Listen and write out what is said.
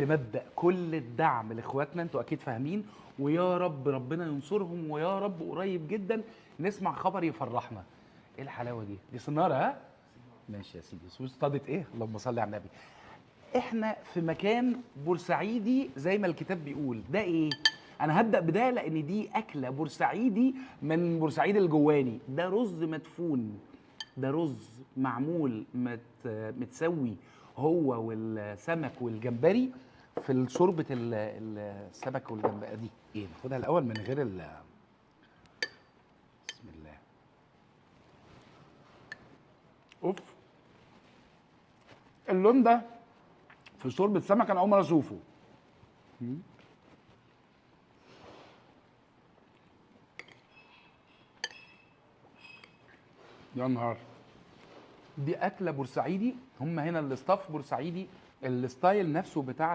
بمبدأ كل الدعم لاخواتنا، انتوا اكيد فاهمين، ويا رب ربنا ينصرهم، ويا رب قريب جدا نسمع خبر يفرحنا. ايه الحلاوه دي سناره ها؟ ماشي يا سيدي. اصطادت ايه؟ اللهم صل على النبي. احنا في مكان بورسعيدي زي ما الكتاب بيقول. ده ايه؟ انا هبدأ بده لان دي اكله بورسعيدي من بورسعيد الجواني. ده رز مدفون، ده رز معمول متسوي هو والسمك والجمبري في شوربه السمك والجمبري دي. ايه، ناخدها الاول من غير بسم الله. اوف، اللون ده في شوربه سمك انا اول مره اشوفه. يا نهار، دي اكله بورسعيدي. هم هنا الاستاف بورسعيدي، الستايل نفسه بتاع